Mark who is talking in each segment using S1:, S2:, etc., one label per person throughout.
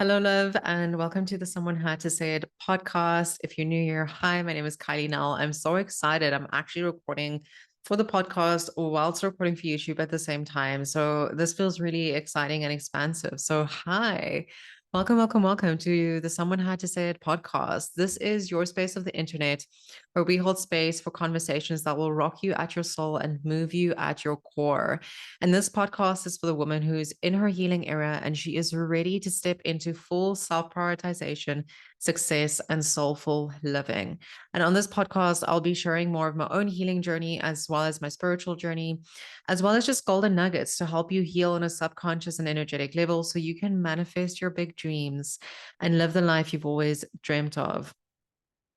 S1: Hello, love, and welcome to the Someone Had to Say It podcast. If you're new here, hi, my name is Kylie Nell. I'm so excited. I'm actually recording for the podcast whilst recording for YouTube at the same time. So this feels really exciting and expansive. So, hi, welcome to the Someone Had to Say It podcast. This is your space of the internet where we hold space for conversations that will rock you at your soul and move you at your core. And this podcast is for the woman who's in her healing era and she is ready to step into full self prioritization, success, and soulful living. And on this podcast, I'll be sharing more of my own healing journey as well as my spiritual journey, as well as just golden nuggets to help you heal on a subconscious and energetic level so you can manifest your big dreams and live the life you've always dreamt of.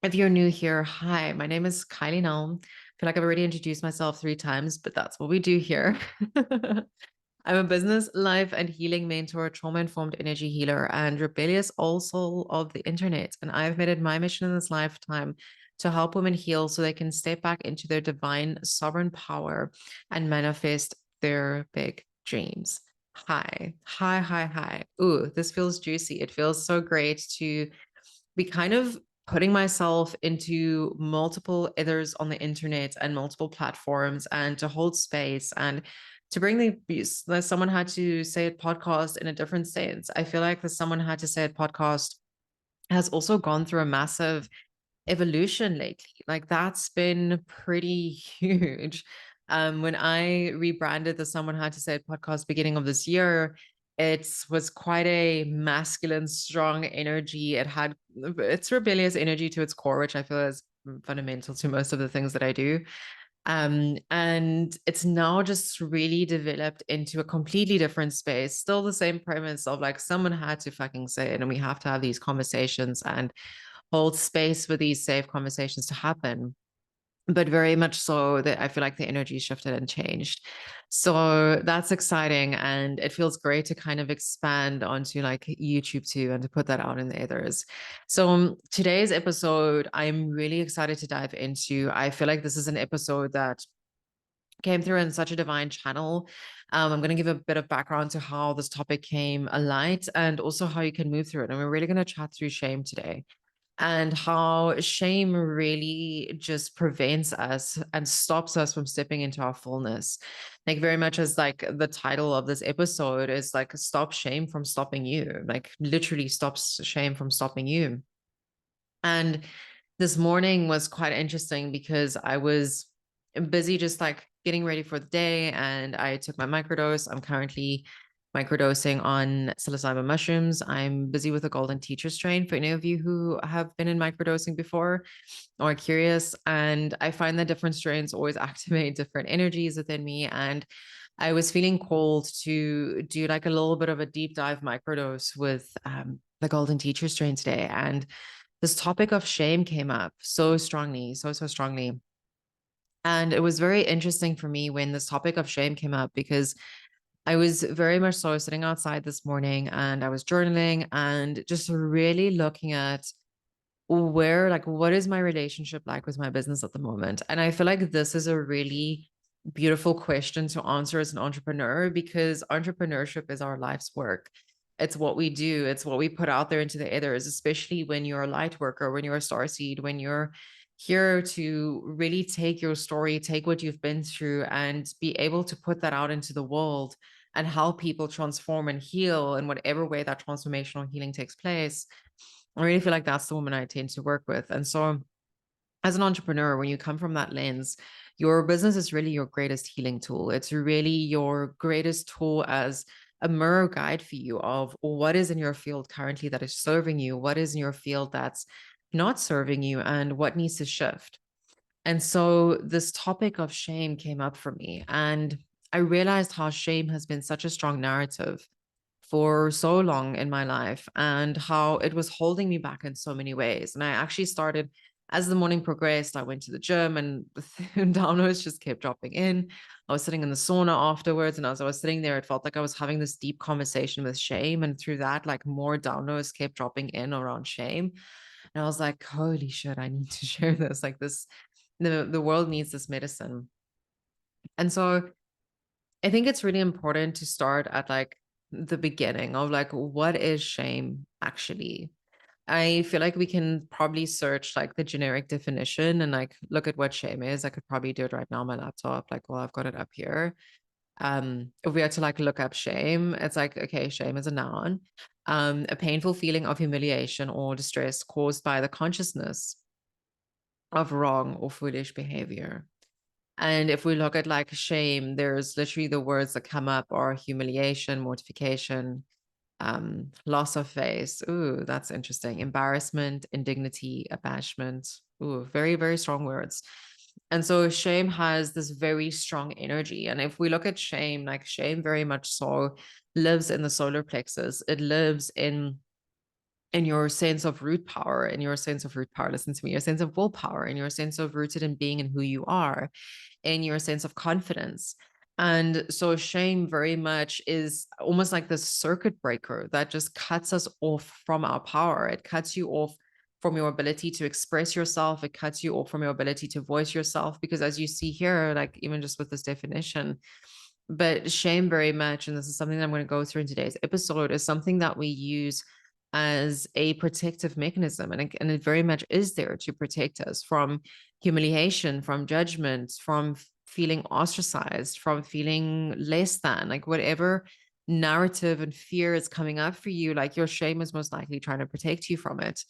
S1: If you're new here, hi, my name is Kylie Nell. I feel like I've already introduced myself 3 times, but that's what we do here. I'm a business, life, and healing mentor, trauma informed energy healer, and rebellious old soul of the internet. And I've made it my mission in this lifetime to help women heal so they can step back into their divine sovereign power and manifest their big dreams. Hi. Ooh, this feels juicy. It feels so great to be kind of putting myself into multiple others on the internet and multiple platforms and to hold space and to bring the someone had to say it podcast in a different sense. I feel like the someone had to say it podcast has also gone through a massive evolution lately. Like that's been pretty huge. When I rebranded the Someone Had to Say It podcast beginning of this year, it was quite a masculine, strong energy. It had its rebellious energy to its core, which I feel is fundamental to most of the things that I do. And it's now just really developed into a completely different space. Still the same premise of like someone had to fucking say it, and we have to have these conversations and hold space for these safe conversations to happen. But very much so that I feel like the energy shifted and changed. So that's exciting. And it feels great to kind of expand onto like YouTube too and to put that out in the others. So today's episode, I'm really excited to dive into. I feel like this is an episode that came through in such a divine channel. I'm going to give a bit of background to how this topic came alight and also how you can move through it. And we're really going to chat through shame today and how shame really just prevents us and stops us from stepping into our fullness. Like very much as like the title of this episode is like stop shame from stopping you, like literally stops shame from stopping you. And this morning was quite interesting because I was busy just like getting ready for the day and I took my microdose. I'm currently microdosing on psilocybin mushrooms. I'm busy with a golden teacher strain for any of you who have been in microdosing before or are curious. And I find that different strains always activate different energies within me. And I was feeling called to do like a little bit of a deep dive microdose with the golden teacher strain today. And this topic of shame came up so strongly, so strongly. And it was very interesting for me when this topic of shame came up because I was very much so sitting outside this morning and I was journaling and just really looking at where, like, what is my relationship like with my business at the moment? And I feel like this is a really beautiful question to answer as an entrepreneur because entrepreneurship is our life's work. It's what we do, it's what we put out there into the others, especially when you're a light worker, when you're a starseed, when you're here to really take your story, take what you've been through, and be able to put that out into the world and help people transform and heal in whatever way that transformational healing takes place. I really feel like that's the woman I tend to work with. And so, as an entrepreneur, when you come from that lens, your business is really your greatest healing tool. It's really your greatest tool as a mirror guide for you of what is in your field currently that is serving you, what is in your field that's not serving you, and what needs to shift. And so, this topic of shame came up for me. And I realized how shame has been such a strong narrative for so long in my life and how it was holding me back in so many ways. And I actually started as the morning progressed, I went to the gym and the downloads just kept dropping in. I was sitting in the sauna afterwards. And as I was sitting there, it felt like I was having this deep conversation with shame. And through that, like more downloads kept dropping in around shame. And I was like, holy shit, I need to share this. Like this, the world needs this medicine. And so I think it's really important to start at like the beginning of like, what is shame actually? I feel like we can probably search like the generic definition and like look at what shame is. I could probably do it right now on my laptop. Like, well, I've got it up here. If we had to like look up shame, it's like, okay, shame is a noun. A painful feeling of humiliation or distress caused by the consciousness of wrong or foolish behavior. And if we look at like shame, there's literally the words that come up are humiliation, mortification, loss of face. Ooh, that's interesting. Embarrassment, indignity, abashment. Ooh, very, very strong words. And so shame has this very strong energy. And if we look at shame, like shame very much so lives in the solar plexus. It lives in your sense of root power, in your sense of root power, listen to me, your sense of willpower, in your sense of rooted in being and who you are, in your sense of confidence. And so shame very much is almost like this circuit breaker that just cuts us off from our power. It cuts you off from your ability to express yourself. It cuts you off from your ability to voice yourself. Because as you see here, like even just with this definition, but shame very much, and this is something that I'm going to go through in today's episode, is something that we use as a protective mechanism. And it very much is there to protect us from humiliation, from judgment, from feeling ostracized, from feeling less than, like whatever narrative and fear is coming up for you, like your shame is most likely trying to protect you from it.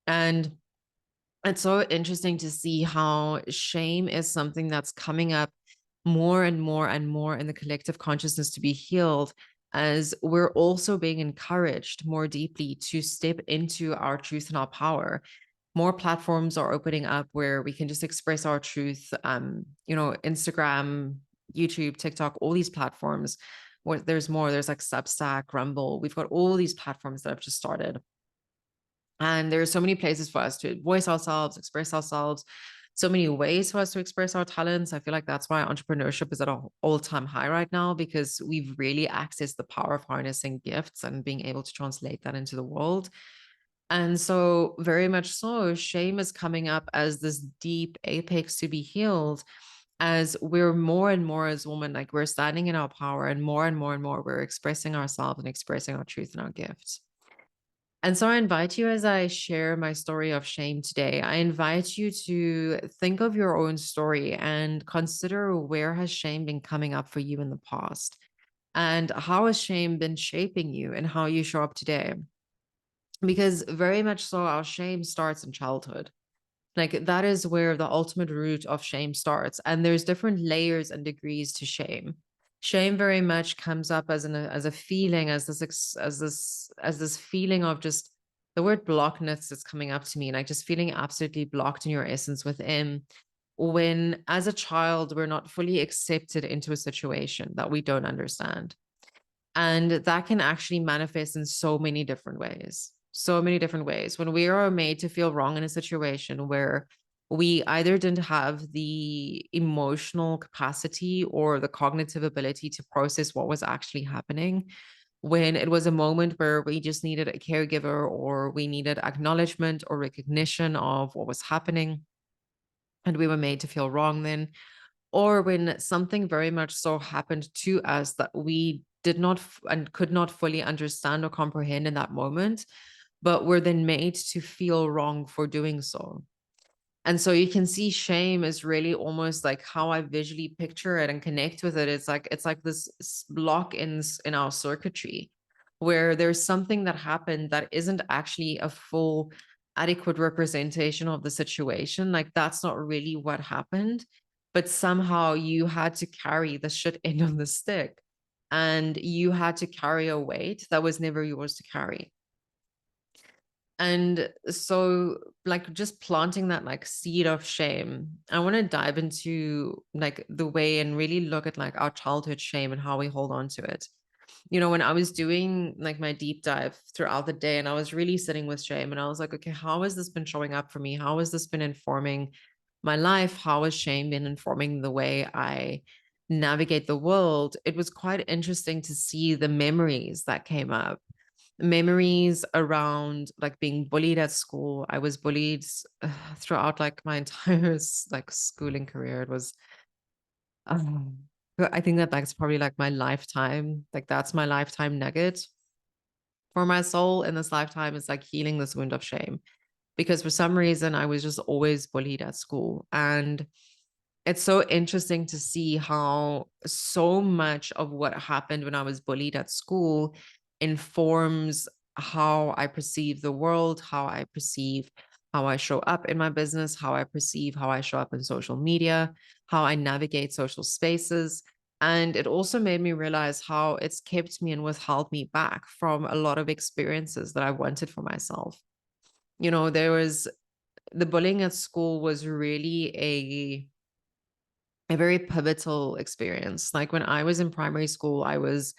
S1: And it's so interesting to see how shame is something that's coming up more and more and more in the collective consciousness to be healed, as we're also being encouraged more deeply to step into our truth and our power. More platforms are opening up where we can just express our truth. Instagram, YouTube, TikTok, all these platforms. Where there's more, there's like Substack, Rumble. We've got all these platforms that have just started. And there are so many places for us to voice ourselves, express ourselves, so many ways for us to express our talents. I feel like that's why entrepreneurship is at an all-time high right now, because we've really accessed the power of harnessing gifts and being able to translate that into the world. And so, very much so, shame is coming up as this deep apex to be healed, as we're more and more as women, like we're standing in our power, and more and more and more, we're expressing ourselves and expressing our truth and our gifts. And so I invite you, as I share my story of shame today, I invite you to think of your own story and consider, where has shame been coming up for you in the past? And how has shame been shaping you and how you show up today? Because very much so, our shame starts in childhood. Like that is where the ultimate root of shame starts. And there's different layers and degrees to shame. Shame very much comes up as a feeling, as this feeling of just, the word blockness is coming up to me, like just feeling absolutely blocked in your essence within, when as a child we're not fully accepted into a situation that we don't understand. And that can actually manifest in so many different ways. So many different ways. When we are made to feel wrong in a situation where we either didn't have the emotional capacity or the cognitive ability to process what was actually happening, when it was a moment where we just needed a caregiver or we needed acknowledgement or recognition of what was happening, and we were made to feel wrong then, or when something very much so happened to us that we did not and could not fully understand or comprehend in that moment, but were then made to feel wrong for doing so. And so you can see shame is really almost like how I visually picture it and connect with it. It's like this block in our circuitry, where there's something that happened that isn't actually a full adequate representation of the situation. Like that's not really what happened, but somehow you had to carry the shit end of the stick, and you had to carry a weight that was never yours to carry. And so, like, just planting that like seed of shame, I want to dive into like the way and really look at like our childhood shame and how we hold on to it. When I was doing like my deep dive throughout the day, and I was really sitting with shame, and I was like, okay, how has this been showing up for me? How has this been informing my life? How has shame been informing the way I navigate the world? It was quite interesting to see the memories that came up, memories around like being bullied at school. I was bullied throughout like my entire like schooling career. It was But I think that that's probably like my lifetime, like that's my lifetime nugget for my soul in this lifetime, is like healing this wound of shame. Because for some reason I was just always bullied at school. And it's so interesting to see how so much of what happened when I was bullied at school informs how I perceive the world, how I perceive how I show up in my business, how I perceive how I show up in social media, how I navigate social spaces. And it also made me realize how it's kept me and withheld me back from a lot of experiences that I wanted for myself. There was the bullying at school was really a very pivotal experience. Like when I was in primary school, I was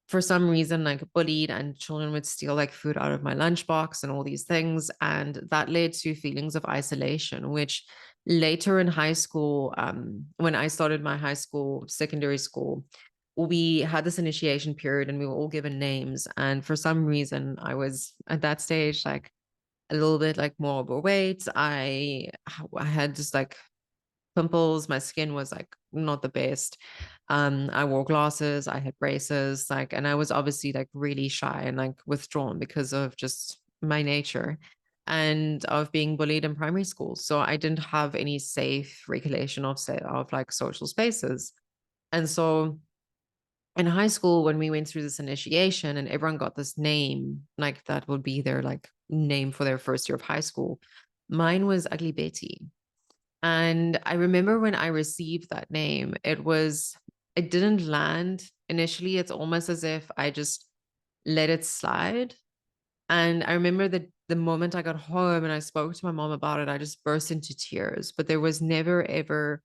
S1: for some reason like bullied, and children would steal like food out of my lunchbox and all these things. And that led to feelings of isolation, which later in high school, when I started my high school, secondary school, we had this initiation period and we were all given names. And for some reason, I was at that stage like a little bit like more overweight. I had just like pimples. My skin was like not the best. I wore glasses, I had braces, like, and I was obviously like really shy and like withdrawn because of just my nature and of being bullied in primary school. So I didn't have any safe regulation of say of like social spaces. And so in high school, when we went through this initiation and everyone got this name, like that would be their like name for their first year of high school, mine was Ugly Betty. And I remember when I received that name, it didn't land initially. It's almost as if I just let it slide. And I remember that the moment I got home and I spoke to my mom about it, I just burst into tears. But there was never, ever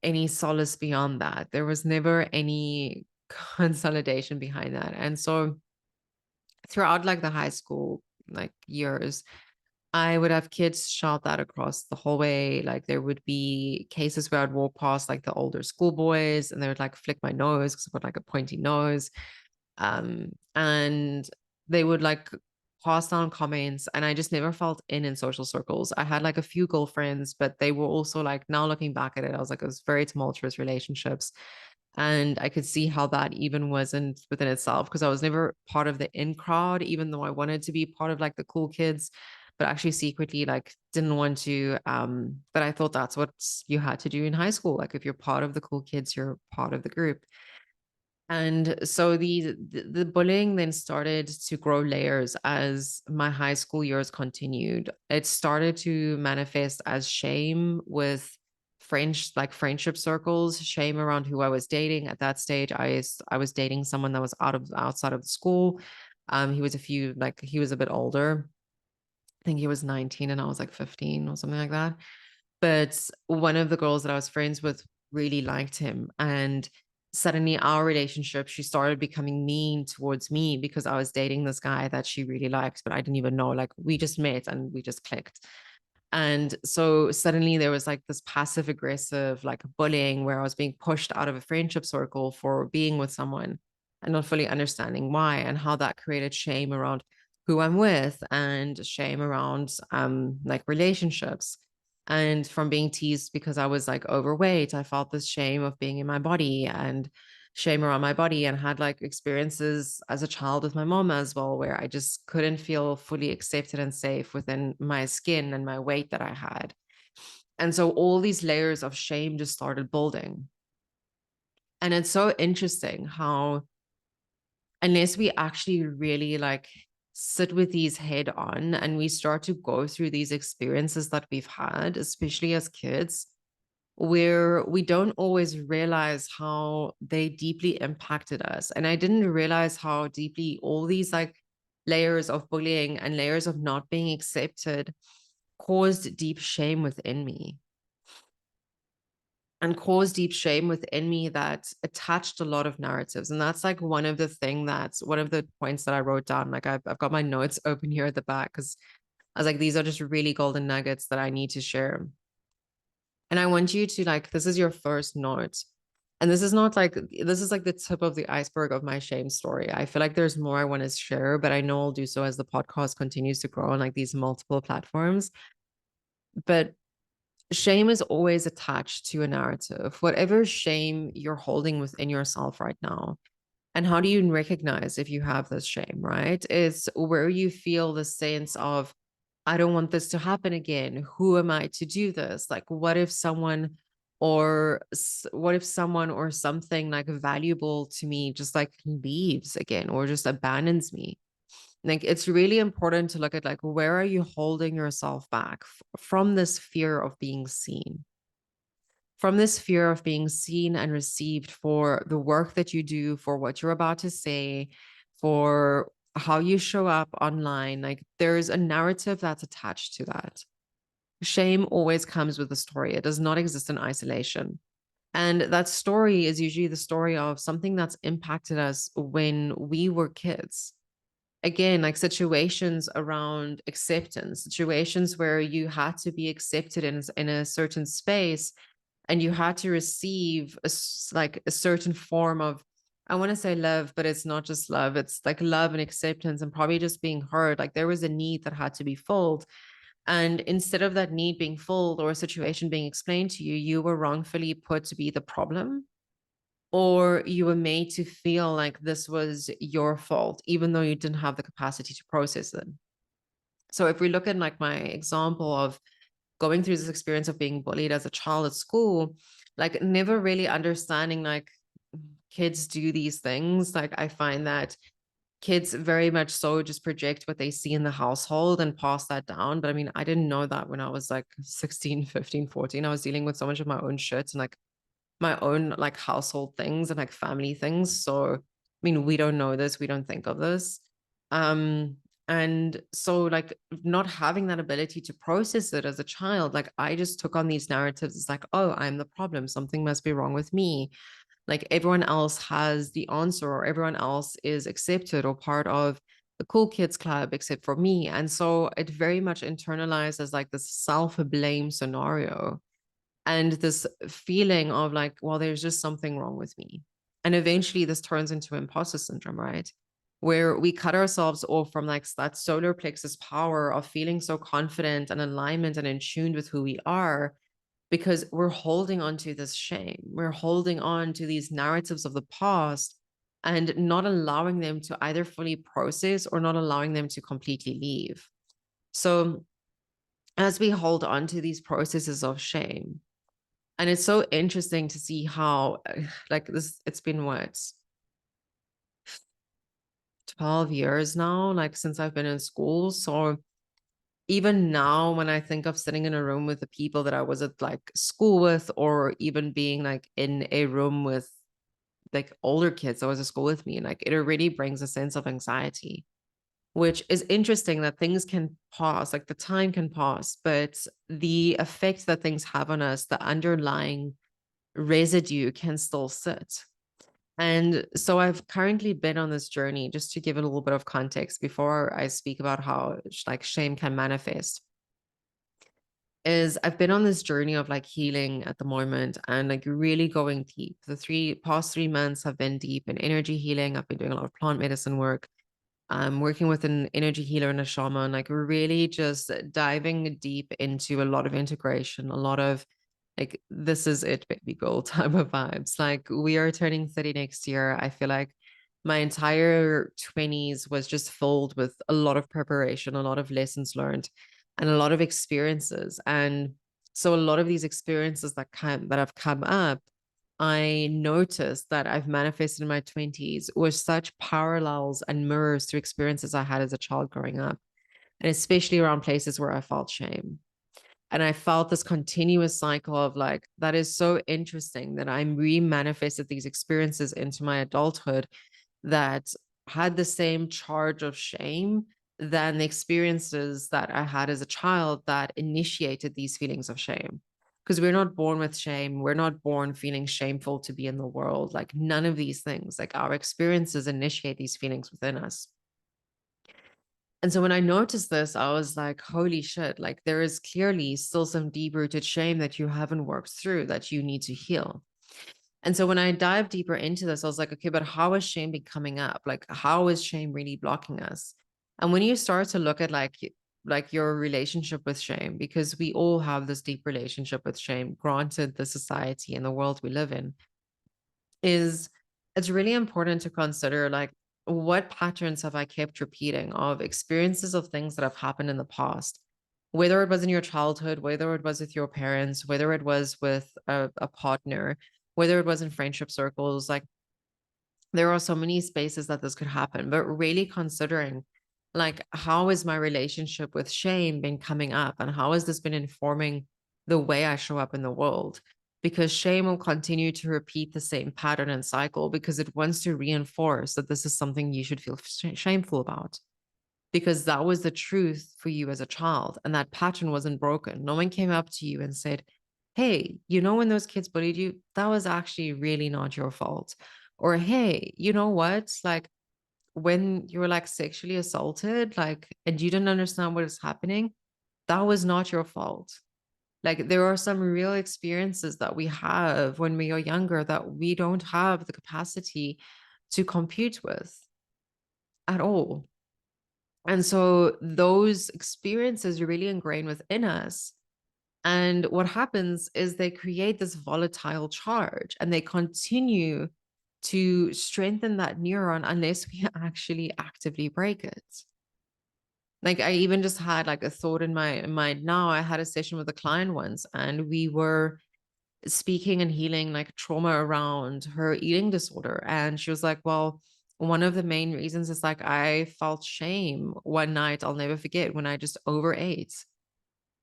S1: any solace beyond that. There was never any consolidation behind that. And so throughout like the high school like years, I would have kids shout that across the hallway. Like there would be cases where I'd walk past like the older schoolboys and they would like flick my nose because I've got like a pointy nose. And they would like pass down comments, and I just never felt in social circles. I had like a few girlfriends, but they were also like, now looking back at it, I was like, it was very tumultuous relationships. And I could see how that even wasn't within itself, because I was never part of the in crowd, even though I wanted to be part of like the cool kids, but actually secretly like didn't want to. But I thought that's what you had to do in high school. Like if you're part of the cool kids, you're part of the group. And so the bullying then started to grow layers as my high school years continued. It started to manifest as shame with friendship circles, shame around who I was dating. At that stage, I was dating someone that was outside of the school. He was a bit older. I think he was 19 and I was like 15 or something like that. But one of the girls that I was friends with really liked him. And suddenly our relationship, she started becoming mean towards me because I was dating this guy that she really liked, but I didn't even know. Like we just met and we just clicked. And so suddenly there was like this passive aggressive, like bullying where I was being pushed out of a friendship circle for being with someone and not fully understanding why, and how that created shame around who I'm with and shame around like relationships. And from being teased because I was like overweight, I felt this shame of being in my body and shame around my body, and had like experiences as a child with my mom as well, where I just couldn't feel fully accepted and safe within my skin and my weight that I had. And so all these layers of shame just started building. And it's so interesting how, unless we actually really like sit with these head on and we start to go through these experiences that we've had, especially as kids, where we don't always realize how they deeply impacted us. And I didn't realize how deeply all these like layers of bullying and layers of not being accepted caused deep shame within me, and caused deep shame within me that attached a lot of narratives. And that's like one of the points that I wrote down. Like I've got my notes open here at the back because I was like, these are just really golden nuggets that I need to share. And I want you to like, this is your first note. And this is not like, this is like the tip of the iceberg of my shame story. I feel like there's more I want to share, but I know I'll do so as the podcast continues to grow on like these multiple platforms. But Shame is always attached to a narrative, whatever shame you're holding within yourself right now. And how do you recognize if you have this shame, right? It's where you feel the sense of, I don't want this to happen again. Who am I to do this? Like, what if someone or something like valuable to me just like leaves again or just abandons me? Like, it's really important to look at like, where are you holding yourself back from this fear of being seen? From this fear of being seen and received for the work that you do, for what you're about to say, for how you show up online. Like, there's a narrative that's attached to that. Shame always comes with a story, it does not exist in isolation. And that story is usually the story of something that's impacted us when we were kids. Again, like situations around acceptance, situations where you had to be accepted in a certain space and you had to receive like a certain form of, I want to say love, but it's not just love, it's like love and acceptance and probably just being heard. Like there was a need that had to be filled, and instead of that need being filled or a situation being explained to you, you were wrongfully put to be the problem, or you were made to feel like this was your fault even though you didn't have the capacity to process it. So if we look at like my example of going through this experience of being bullied as a child at school, like never really understanding like kids do these things. Like I find that kids very much so just project what they see in the household and pass that down. But I mean, I didn't know that when I was like 16, 15, 14. I was dealing with so much of my own shit and like my own like household things and like family things. So, I mean, we don't know this, we don't think of this. Um, and so like not having that ability to process it as a child, like I just took on these narratives. It's like, oh, I'm the problem. Something must be wrong with me. Like everyone else has the answer, or everyone else is accepted or part of the cool kids club except for me. And so it very much internalized as like this self-blame scenario and this feeling of like, well, there's just something wrong with me. And eventually this turns into imposter syndrome, right? Where we cut ourselves off from like that solar plexus power of feeling so confident and alignment and in tune with who we are, because we're holding on to this shame. We're holding on to these narratives of the past and not allowing them to either fully process or not allowing them to completely leave. So as we hold on to these processes of shame, and it's so interesting to see how, like this, it's been what, 12 years now, like since I've been in school. So even now, when I think of sitting in a room with the people that I was at like school with, or even being like in a room with like older kids that was at school with me, like it already brings a sense of anxiety, which is interesting that things can pause, like the time can pause, but the effect that things have on us, the underlying residue can still sit. And so I've currently been on this journey, just to give it a little bit of context before I speak about how like shame can manifest, is I've been on this journey of like healing at the moment and like really going deep. The past 3 months have been deep in energy healing. I've been doing a lot of plant medicine work. I'm working with an energy healer and a shaman, like really just diving deep into a lot of integration, a lot of like, this is it, baby girl type of vibes. Like, we are turning 30 next year. I feel like my entire 20s was just filled with a lot of preparation, a lot of lessons learned, and a lot of experiences. And so, a lot of these experiences that have come up, I noticed that I've manifested in my 20s with such parallels and mirrors to experiences I had as a child growing up, and especially around places where I felt shame. And I felt this continuous cycle of like, that is so interesting that I'm re-manifested these experiences into my adulthood that had the same charge of shame than the experiences that I had as a child that initiated these feelings of shame. Because we're not born with shame. We're not born feeling shameful to be in the world. Like none of these things, like our experiences initiate these feelings within us. And so when I noticed this, I was like, holy shit, like there is clearly still some deep rooted shame that you haven't worked through that you need to heal. And so when I dive deeper into this, I was like, okay, but how is shame been coming up? Like, how is shame really blocking us? And when you start to look at like like your relationship with shame, because we all have this deep relationship with shame, granted the society and the world we live in, is it's really important to consider like what patterns have I kept repeating of experiences of things that have happened in the past, whether it was in your childhood, whether it was with your parents, whether it was with a partner, whether it was in friendship circles. Like there are so many spaces that this could happen, but really considering like how is my relationship with shame been coming up and how has this been informing the way I show up in the world? Because shame will continue to repeat the same pattern and cycle because it wants to reinforce that this is something you should feel shameful about, because that was the truth for you as a child and that pattern wasn't broken. No one came up to you and said, hey, you know, when those kids bullied you, that was actually really not your fault. Or, hey, you know what? Like when you were like sexually assaulted, like, and you didn't understand what is happening, that was not your fault. Like there are some real experiences that we have when we are younger that we don't have the capacity to compute with at all. And so those experiences are really ingrained within us. And what happens is they create this volatile charge and they continue to strengthen that neuron unless we actually actively break it. Like I even just had like a thought in my mind now. I had a session with a client once and we were speaking and healing like trauma around her eating disorder. And she was like, well, one of the main reasons is like I felt shame one night, I'll never forget, when I just overate.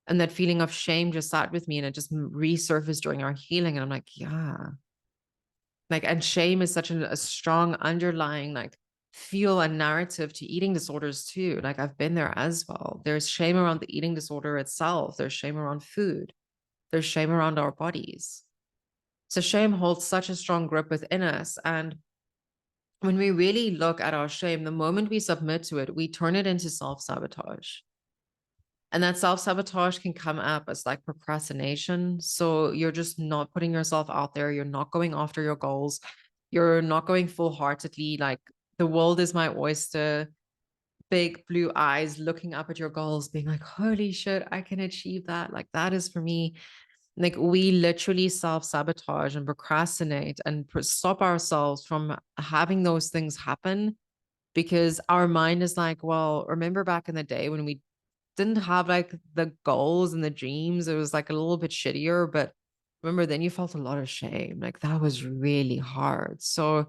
S1: And that feeling of shame just sat with me and it just resurfaced during our healing. And I'm like, yeah. Like, and shame is such a strong underlying like feel and narrative to eating disorders too. Like I've been there as well. There's shame around the eating disorder itself. There's shame around food. There's shame around our bodies. So shame holds such a strong grip within us. And when we really look at our shame, the moment we submit to it, we turn it into self-sabotage. And that self-sabotage can come up as like procrastination. So you're just not putting yourself out there. You're not going after your goals. You're not going full-heartedly. Like the world is my oyster, big blue eyes looking up at your goals, being like, holy shit, I can achieve that. Like that is for me. Like we literally self-sabotage and procrastinate and stop ourselves from having those things happen because our mind is like, well, remember back in the day when we didn't have like the goals and the dreams, it was like a little bit shittier, but remember then you felt a lot of shame. Like that was really hard. So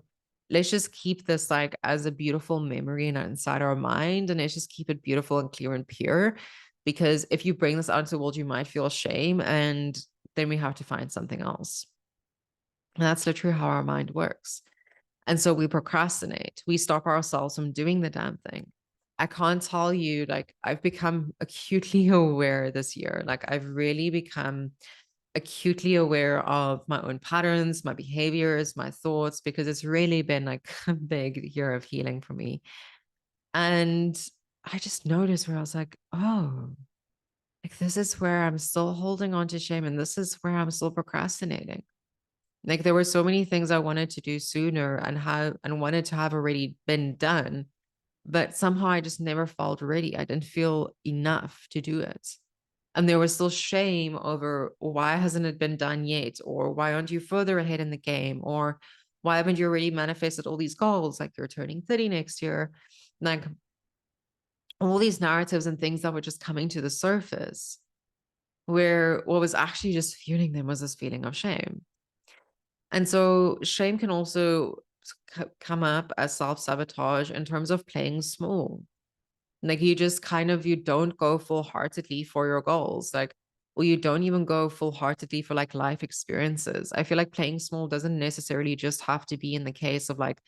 S1: let's just keep this like as a beautiful memory inside our mind, and let's just keep it beautiful and clear and pure, because if you bring this out into the world you might feel shame, and then we have to find something else. And that's literally how our mind works. And so we procrastinate. We stop ourselves from doing the damn thing. I can't tell you, like, I've become acutely aware this year. Like, I've really become acutely aware of my own patterns, my behaviors, my thoughts, because it's really been like a big year of healing for me. And I just noticed where I was like, oh, like, this is where I'm still holding on to shame. And this is where I'm still procrastinating. Like there were so many things I wanted to do sooner and have and wanted to have already been done, but somehow I just never felt ready. I didn't feel enough to do it. And there was still shame over why hasn't it been done yet? Or why aren't you further ahead in the game? Or why haven't you already manifested all these goals? Like you're turning 30 next year. Like all these narratives and things that were just coming to the surface, where what was actually just fueling them was this feeling of shame. And so shame can also come up as self-sabotage in terms of playing small. Like you just kind of, you don't go full-heartedly for your goals. Like, or you don't even go full-heartedly for like life experiences. I feel like playing small doesn't necessarily just have to be in the case of like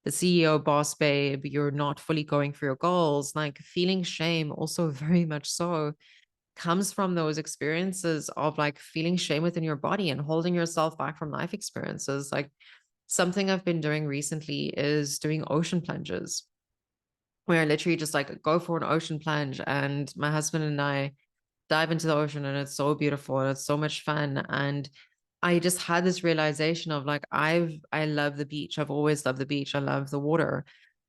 S1: the CEO boss babe, you're not fully going for your goals. Like feeling shame also very much so comes from those experiences of like feeling shame within your body and holding yourself back from life experiences. Like something I've been doing recently is doing ocean plunges, where I literally just like go for an ocean plunge and my husband and I dive into the ocean and it's so beautiful and it's so much fun. And I just had this realization of like, I love the beach. I've always loved the beach. I love the water.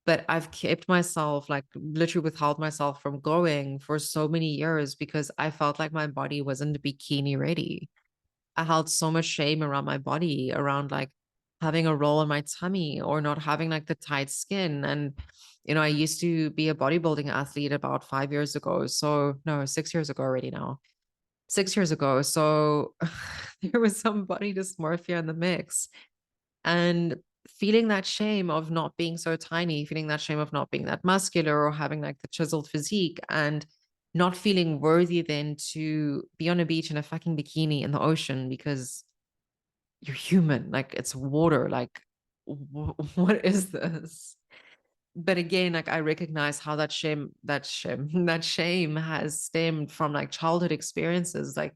S1: But I've kept myself, like literally withheld myself from going for so many years because I felt like my body wasn't bikini ready. I held so much shame around my body, around like having a roll on my tummy or not having like the tight skin. And, I used to be a bodybuilding athlete about 5 years ago. So, no, 6 years ago already now. 6 years ago. So there was some body dysmorphia in the mix. And feeling that shame of not being so tiny, feeling that shame of not being that muscular or having like the chiseled physique, and not feeling worthy then to be on a beach in a fucking bikini in the ocean because you're human. Like it's water. Like, what is this? But again, like I recognize how that shame has stemmed from like childhood experiences. Like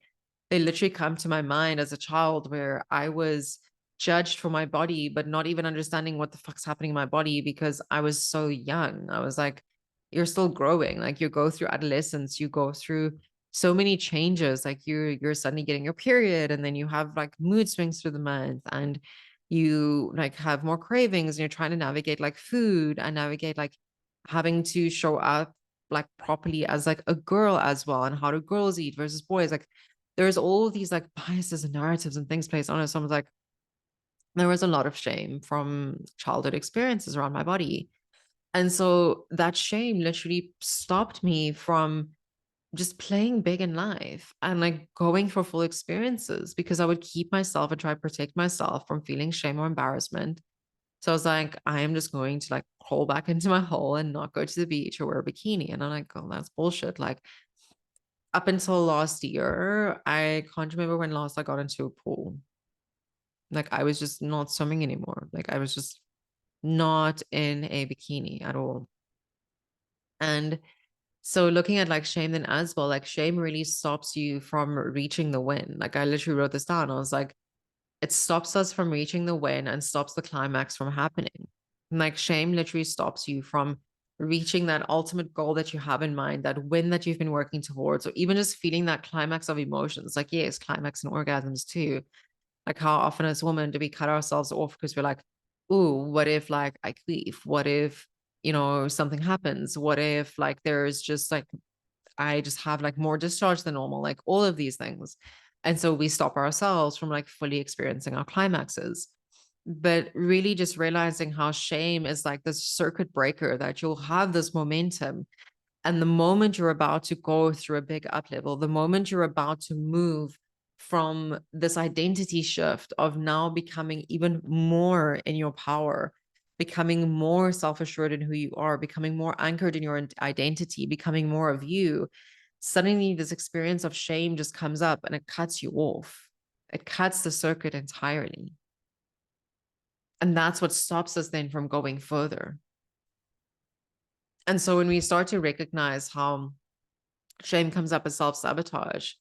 S1: they literally come to my mind as a child where I was judged for my body, but not even understanding what the fuck's happening in my body because I was so young. I was like, you're still growing. Like you go through adolescence, you go through so many changes. Like you're suddenly getting your period, and then you have like mood swings through the month, and you like have more cravings, and you're trying to navigate like food and navigate like having to show up like properly as like a girl as well, and how do girls eat versus boys. Like there's all these like biases and narratives and things placed on it. So I was like, there was a lot of shame from childhood experiences around my body. And so that shame literally stopped me from just playing big in life and like going for full experiences because I would keep myself and try to protect myself from feeling shame or embarrassment. So I was like, I am just going to like crawl back into my hole and not go to the beach or wear a bikini. And I'm like, oh, that's bullshit. Like up until last year, I can't remember when last I got into a pool. Like I was just not swimming anymore. Like I was just not in a bikini at all. And so looking at like shame then as well, like shame really stops you from reaching the win. Like I literally wrote this down. I was like, it stops us from reaching the win and stops the climax from happening. And like shame literally stops you from reaching that ultimate goal that you have in mind, that win that you've been working towards, or even just feeling that climax of emotions. Like, yes, climax and orgasms too. Like how often as women do we cut ourselves off because we're like, ooh, what if like I queef? What if, something happens? What if like there's just like I just have like more discharge than normal, like all of these things. And so we stop ourselves from like fully experiencing our climaxes. But really just realizing how shame is like this circuit breaker, that you'll have this momentum. And the moment you're about to go through a big up level, the moment you're about to move from this identity shift of now becoming even more in your power, becoming more self assured in who you are, becoming more anchored in your identity, becoming more of you, suddenly this experience of shame just comes up and it cuts you off. It cuts the circuit entirely. And that's what stops us then from going further. And so when we start to recognize how shame comes up as self-sabotage,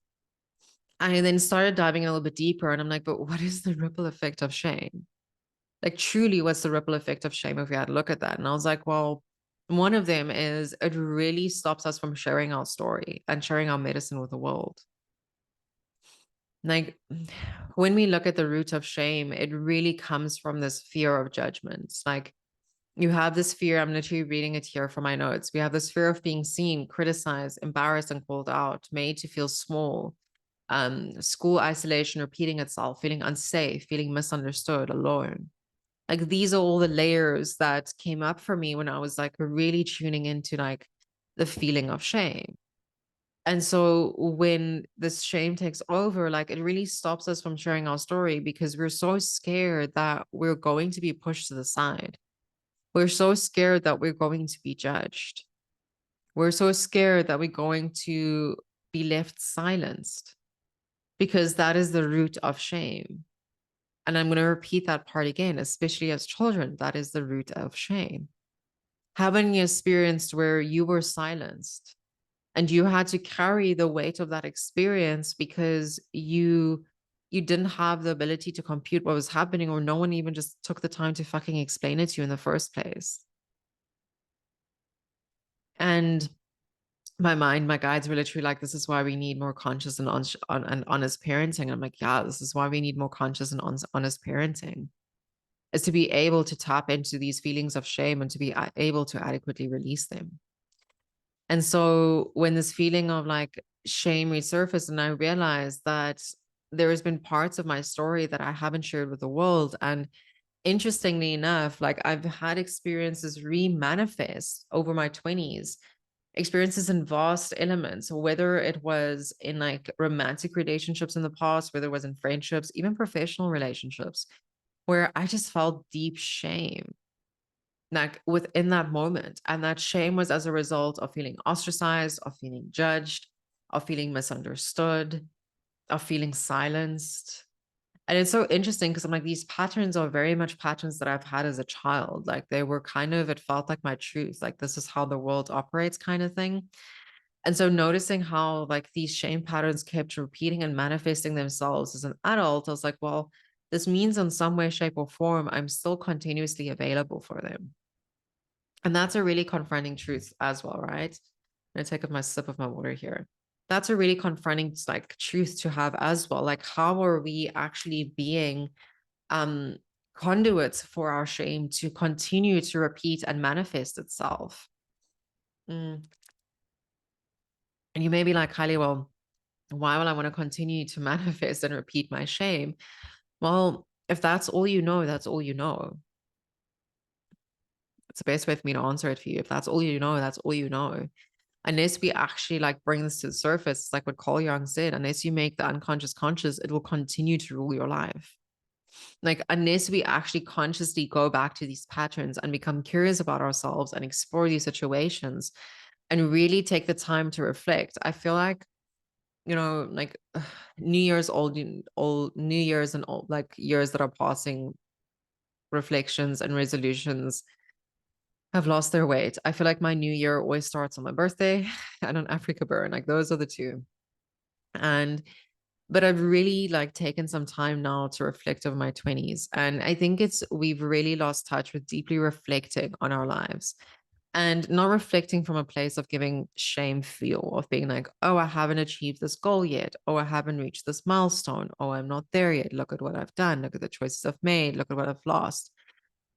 S1: I then started diving a little bit deeper, and I'm like, but what is the ripple effect of shame? Like truly, what's the ripple effect of shame if we had to look at that? And I was like, well, one of them is it really stops us from sharing our story and sharing our medicine with the world. Like when we look at the root of shame, it really comes from this fear of judgment. Like you have this fear. I'm literally reading it here from my notes. We have this fear of being seen, criticized, embarrassed, and called out, made to feel small. School isolation repeating itself, feeling unsafe, feeling misunderstood, alone. Like these are all the layers that came up for me when I was like really tuning into like the feeling of shame. And so when this shame takes over, like it really stops us from sharing our story because we're so scared that we're going to be pushed to the side. We're so scared that we're going to be judged. We're so scared that we're going to be left silenced because that is the root of shame. And I'm going to repeat that part again, especially as children, that is the root of shame. Having experienced where you were silenced and you had to carry the weight of that experience because you didn't have the ability to compute what was happening, or no one even just took the time to fucking explain it to you in the first place. And my guides were literally like, this is why we need more conscious and honest parenting. And I'm like, yeah, this is why we need more conscious and honest parenting. is to be able to tap into these feelings of shame and to be able to adequately release them. And so when this feeling of like shame resurfaced, and I realized that there has been parts of my story that I haven't shared with the world. And interestingly enough, like I've had experiences re-manifest over my 20s, experiences in vast elements, whether it was in like romantic relationships in the past, whether it was in friendships, even professional relationships, where I just felt deep shame like within that moment. And that shame was as a result of feeling ostracized, of feeling judged, of feeling misunderstood, of feeling silenced. And it's so interesting because I'm like, these patterns are very much patterns that I've had as a child. Like they were kind of, it felt like my truth. Like this is how the world operates, kind of thing. And so noticing how like these shame patterns kept repeating and manifesting themselves as an adult, I was like, well, this means in some way, shape, or form, I'm still continuously available for them. And that's a really confronting truth as well, right? I'm gonna take my sip of my water here. That's a really confronting like truth to have as well. Like, how are we actually being um conduits for our shame to continue to repeat and manifest itself? Mm. And you may be like, Kylie, well, why will I want to continue to manifest and repeat my shame? Well, if that's all you know, that's all you know. It's the best way for me to answer it for you. If that's all you know, that's all you know. Unless we actually like bring this to the surface, like what Carl Jung said, unless you make the unconscious conscious, it will continue to rule your life. Like, unless we actually consciously go back to these patterns and become curious about ourselves and explore these situations and really take the time to reflect, I feel like, like New Year's, old New Year's and old, like years that are passing, reflections and resolutions have lost their weight. I feel like my new year always starts on my birthday and on Africa Burn. Like those are the two. And but I've really like taken some time now to reflect over my 20s. And I think we've really lost touch with deeply reflecting on our lives and not reflecting from a place of giving shame feel of being like, oh, I haven't achieved this goal yet. Oh, I haven't reached this milestone. Oh, I'm not there yet. Look at what I've done. Look at the choices I've made. Look at what I've lost.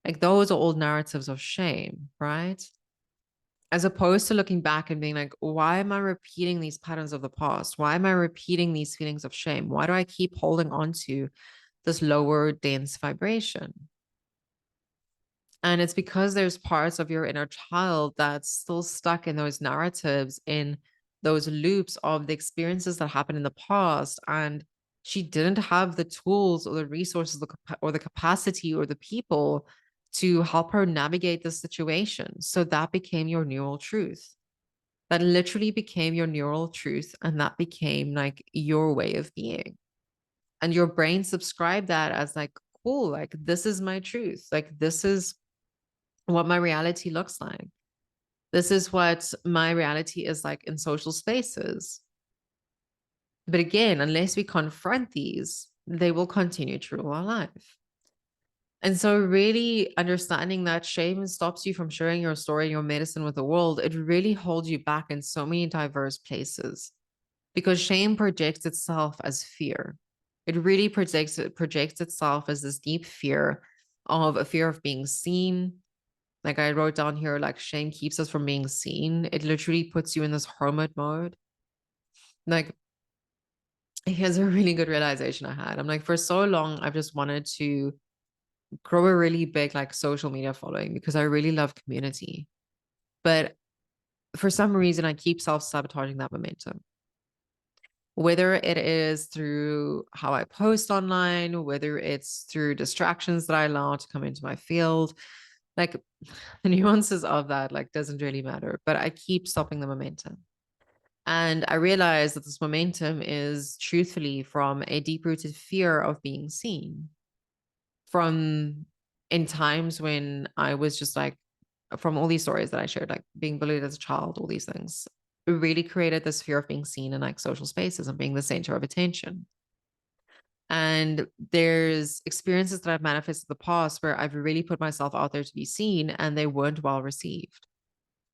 S1: Like those are all narratives of shame, right? As opposed to looking back and being like, why am I repeating these patterns of the past? Why am I repeating these feelings of shame? Why do I keep holding on to this lower, dense vibration? And it's because there's parts of your inner child that's still stuck in those narratives, in those loops of the experiences that happened in the past. And she didn't have the tools or the resources or the capacity or the people to help her navigate the situation. So that became your neural truth. That literally became your neural truth. And that became like your way of being. And your brain subscribed that as like, cool, like this is my truth. Like this is what my reality looks like. This is what my reality is like in social spaces. But again, unless we confront these, they will continue to rule our life. And so, really understanding that shame stops you from sharing your story and your medicine with the world, it really holds you back in so many diverse places because shame projects itself as fear. It really projects itself as this deep fear of a fear of being seen. Like I wrote down here, like shame keeps us from being seen. It literally puts you in this hermit mode. Like, here's a really good realization I had. I'm like, for so long, I've just wanted to grow a really big like social media following because I really love community. But for some reason, I keep self-sabotaging that momentum. Whether it is through how I post online, whether it's through distractions that I allow to come into my field, like the nuances of that like doesn't really matter, but I keep stopping the momentum. And I realized that this momentum is truthfully from a deep rooted fear of being seen. From in times when I was just like, from all these stories that I shared, like being bullied as a child, all these things, it really created this fear of being seen in like social spaces and being the center of attention. And there's experiences that I've manifested in the past where I've really put myself out there to be seen and they weren't well received.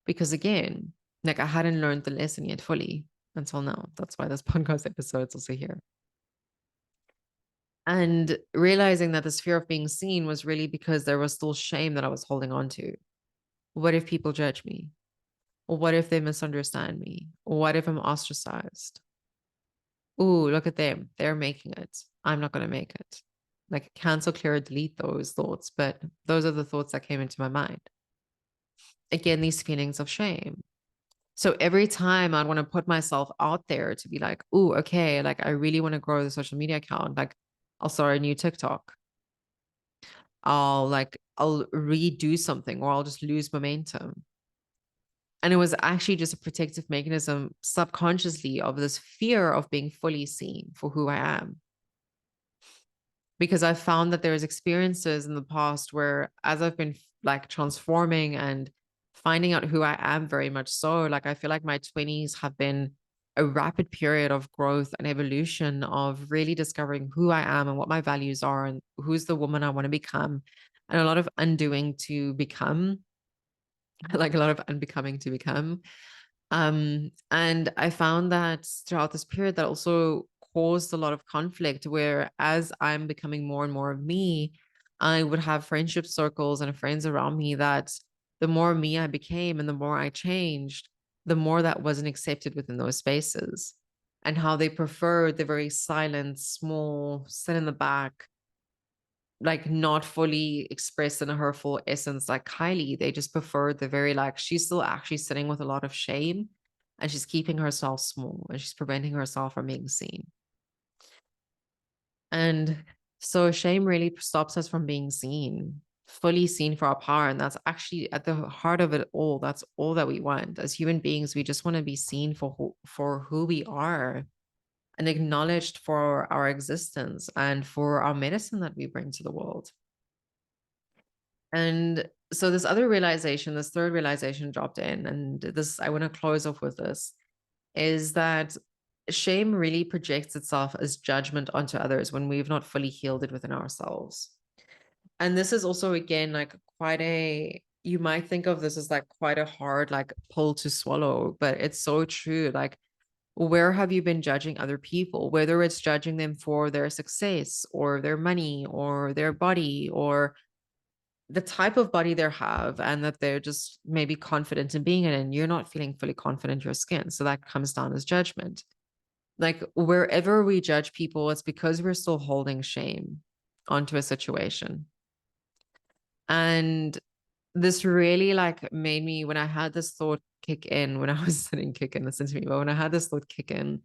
S1: Because again, like I hadn't learned the lesson yet fully until now. That's why this podcast episode is also here. And realizing that this fear of being seen was really because there was still shame that I was holding on to. What if people judge me? Or what if they misunderstand me? Or what if I'm ostracized? Ooh, look at them. They're making it. I'm not going to make it. Like cancel, clear, delete those thoughts. But those are the thoughts that came into my mind. Again, these feelings of shame. So every time I'd want to put myself out there to be like, ooh, okay, like I really want to grow the social media account. Like I'll start a new TikTok. I'll redo something or I'll just lose momentum. And it was actually just a protective mechanism subconsciously of this fear of being fully seen for who I am. Because I found that there's experiences in the past where as I've been like transforming and finding out who I am very much so, like I feel like my 20s have been a rapid period of growth and evolution of really discovering who I am and what my values are and who's the woman I want to become and a lot of undoing to become, like a lot of unbecoming to become. And I found that throughout this period that also caused a lot of conflict where as I'm becoming more and more of me, I would have friendship circles and friends around me that the more me I became and the more I changed, the more that wasn't accepted within those spaces. And how they preferred the very silent, small, sit in the back, like not fully expressed in her full essence like Kylie. They just preferred the very like she's still actually sitting with a lot of shame and she's keeping herself small and she's preventing herself from being seen. And so shame really stops us from being seen, fully seen for our power. And that's actually at the heart of it all. That's all that we want. As human beings, we just want to be seen for who we are and acknowledged for our existence and for our medicine that we bring to the world. And so this other realization, this third realization dropped in, and this, I want to close off with this, is that shame really projects itself as judgment onto others when we've not fully healed it within ourselves. And this is also, again, like quite a, you might think of this as like quite a hard, like pill to swallow, but it's so true. Like, where have you been judging other people, whether it's judging them for their success or their money or their body or the type of body they have and that they're just maybe confident in being in and you're not feeling fully confident in your skin. So that comes down as judgment. Like wherever we judge people, it's because we're still holding shame onto a situation. And this really like made me, when I had this thought kick in, when I was sitting kick in, listen to me, but when I had this thought kick in,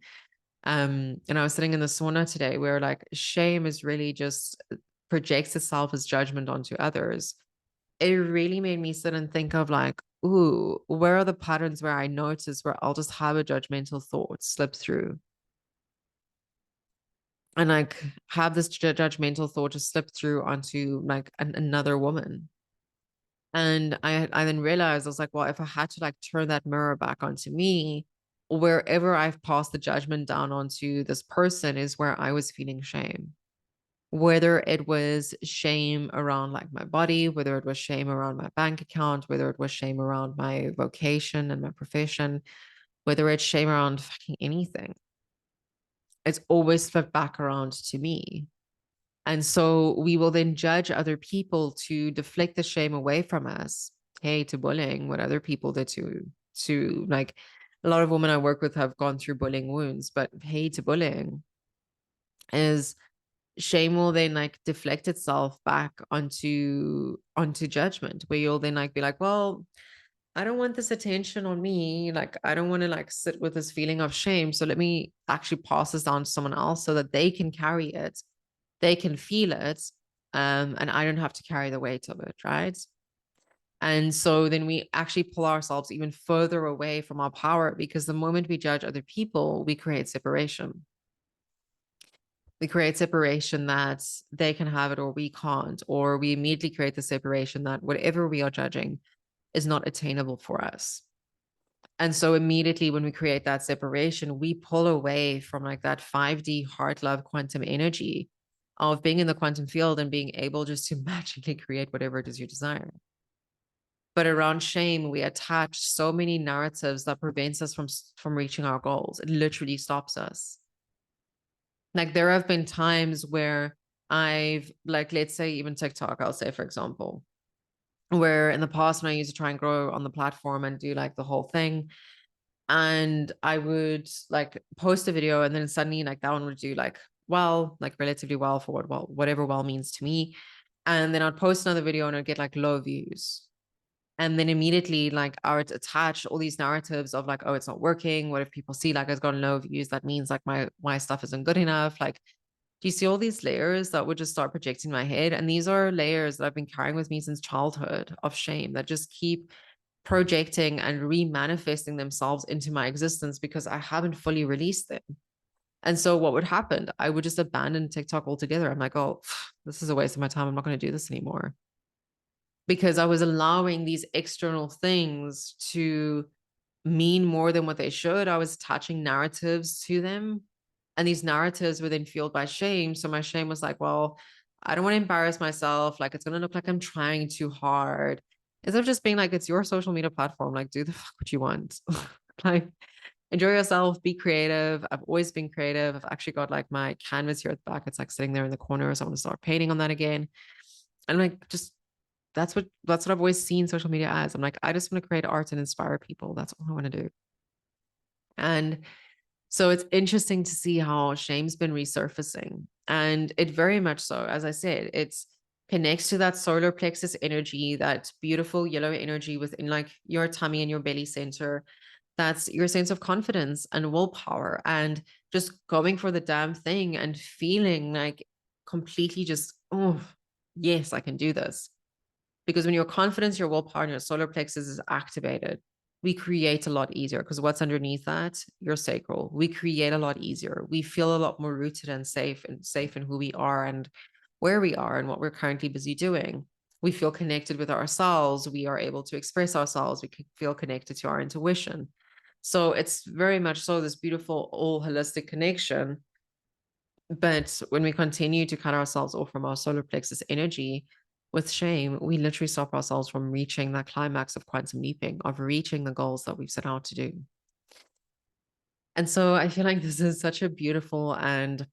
S1: and I was sitting in the sauna today where like shame is really just projects itself as judgment onto others. It really made me sit and think of like, ooh, where are the patterns where I notice where I'll just have a judgmental thought slip through and like have this judgmental thought just slip through onto like another woman. And I then realized I was like, well, if I had to like turn that mirror back onto me, wherever I've passed the judgment down onto this person is where I was feeling shame. Whether it was shame around like my body, whether it was shame around my bank account, whether it was shame around my vocation and my profession, whether it's shame around fucking anything, it's always flipped back around to me. And so we will then judge other people to deflect the shame away from us. Hey, to bullying, what other people did to like a lot of women I work with have gone through bullying wounds, but hey, to bullying is shame will then like deflect itself back onto judgment where you'll then like be like, well, I don't want this attention on me, like I don't want to like sit with this feeling of shame, so let me actually pass this down to someone else so that they can carry it, they can feel it, and I don't have to carry the weight of it, right? And so then we actually pull ourselves even further away from our power because the moment we judge other people, we create separation. We create separation that they can have it or we can't, or we immediately create the separation that whatever we are judging is not attainable for us. And so immediately when we create that separation, we pull away from like that 5D heart love quantum energy of being in the quantum field and being able just to magically create whatever it is you desire. But around shame, we attach so many narratives that prevents us from reaching our goals. It literally stops us. Like there have been times where I've like, let's say even TikTok, I'll say, for example, where in the past when I used to try and grow on the platform and do like the whole thing, and I would like post a video and then suddenly like that one would do like well, like relatively well for what well, whatever well means to me. And then I'd post another video and I'd get like low views. And then immediately like I would attach all these narratives of like, oh, it's not working. What if people see like it's gotten low views? That means like my stuff isn't good enough. Like, do you see all these layers that would just start projecting in my head? And these are layers that I've been carrying with me since childhood of shame that just keep projecting and re-manifesting themselves into my existence because I haven't fully released them. And so what would happen? I would just abandon TikTok altogether. I'm like, oh, this is a waste of my time. I'm not going to do this anymore. Because I was allowing these external things to mean more than what they should. I was attaching narratives to them. And these narratives were then fueled by shame. So my shame was like, well, I don't want to embarrass myself. Like, it's going to look like I'm trying too hard. Instead of just being like, it's your social media platform. Like, do the fuck what you want. Like, enjoy yourself, be creative. I've always been creative. I've actually got like my canvas here at the back. It's like sitting there in the corner. So I want to start painting on that again. And like, just that's what I've always seen social media as. I'm like, I just want to create art and inspire people. That's all I want to do. And so it's interesting to see how shame's been resurfacing. And it very much so, as I said, it's connects to that solar plexus energy, that beautiful yellow energy within like your tummy and your belly center. That's your sense of confidence and willpower and just going for the damn thing and feeling like completely just, oh, yes, I can do this. Because when your confidence, your willpower, and your solar plexus is activated, we create a lot easier because what's underneath that? Your sacral. We create a lot easier. We feel a lot more rooted and safe in who we are and where we are and what we're currently busy doing. We feel connected with ourselves. We are able to express ourselves. We can feel connected to our intuition. So it's very much so this beautiful, all holistic connection. But when we continue to cut ourselves off from our solar plexus energy with shame, we literally stop ourselves from reaching that climax of quantum leaping, of reaching the goals that we've set out to do. And so I feel like this is such a beautiful and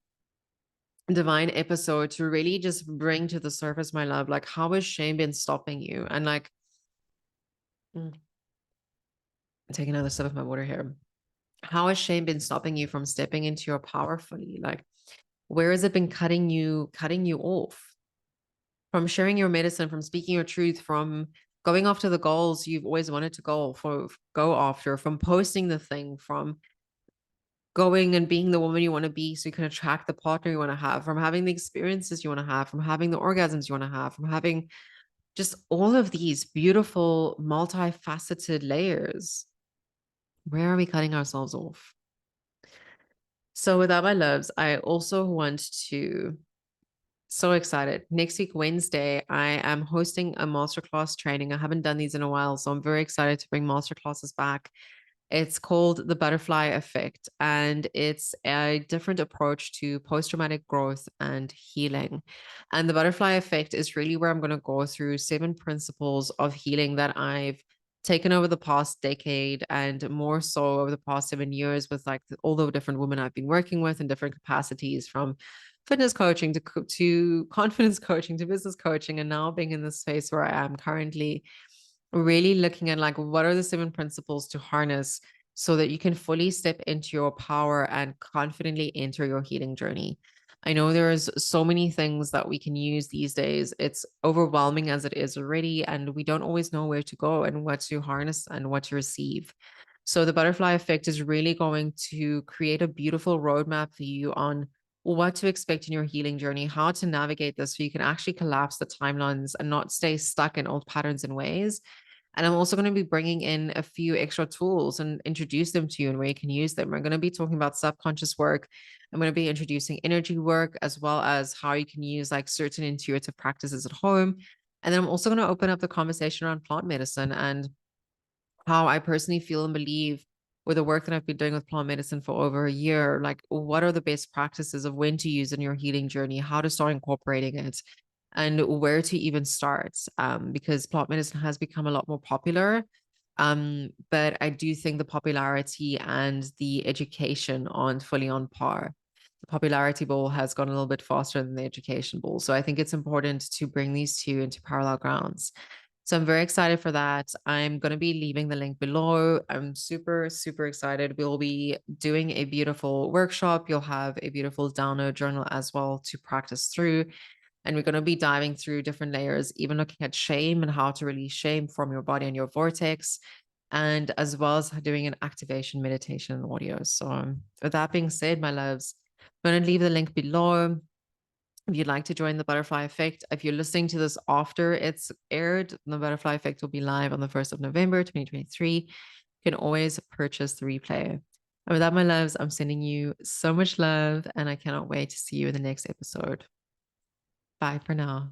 S1: divine episode to really just bring to the surface, my love, like how has shame been stopping you? And like, take another sip of my water here. How has shame been stopping you from stepping into your power fully? Like, where has it been cutting you off? From sharing your medicine, from speaking your truth, from going after the goals you've always wanted to go after, from posting the thing, from going and being the woman you want to be so you can attract the partner you want to have, from having the experiences you want to have, from having the orgasms you want to have, from having just all of these beautiful multifaceted layers. Where are we cutting ourselves off? So with that, my loves, I also want to so excited. Next week, Wednesday, I am hosting a masterclass training. I haven't done these in a while, so I'm very excited to bring masterclasses back. It's called the butterfly effect, and it's a different approach to post-traumatic growth and healing. And the butterfly effect is really where I'm going to go through 7 principles of healing that I've taken over the past decade and more so over the past 7 years with like all the different women I've been working with in different capacities, from fitness coaching to confidence coaching to business coaching, and now being in this space where I am currently really looking at like what are the 7 principles to harness so that you can fully step into your power and confidently enter your healing journey. I know there's so many things that we can use these days. It's overwhelming as it is already, and we don't always know where to go and what to harness and what to receive. So the butterfly effect is really going to create a beautiful roadmap for you on what to expect in your healing journey, how to navigate this so you can actually collapse the timelines and not stay stuck in old patterns and ways. And I'm also going to be bringing in a few extra tools and introduce them to you and where you can use them. We're going to be talking about subconscious work. I'm going to be introducing energy work as well as how you can use like certain intuitive practices at home. And then I'm also going to open up the conversation around plant medicine and how I personally feel and believe with the work that I've been doing with plant medicine for over a year. Like, what are the best practices of when to use in your healing journey, how to start incorporating it, and where to even start? Because plant medicine has become a lot more popular. But I do think the popularity and the education aren't fully on par. the popularity bowl has gone a little bit faster than the education bowl. So I think it's important to bring these two into parallel grounds. So I'm very excited for that. I'm going to be leaving the link below. I'm super, super excited. We'll be doing a beautiful workshop. You'll have a beautiful download journal as well to practice through. And we're going to be diving through different layers, even looking at shame and how to release shame from your body and your vortex, and as well as doing an activation meditation and audio. So, with that being said, my loves, I'm going to leave the link below. If you'd like to join the Butterfly Effect, if you're listening to this after it's aired, the Butterfly Effect will be live on the 1st of November, 2023. You can always purchase the replay. And with that, my loves, I'm sending you so much love, and I cannot wait to see you in the next episode. Bye for now.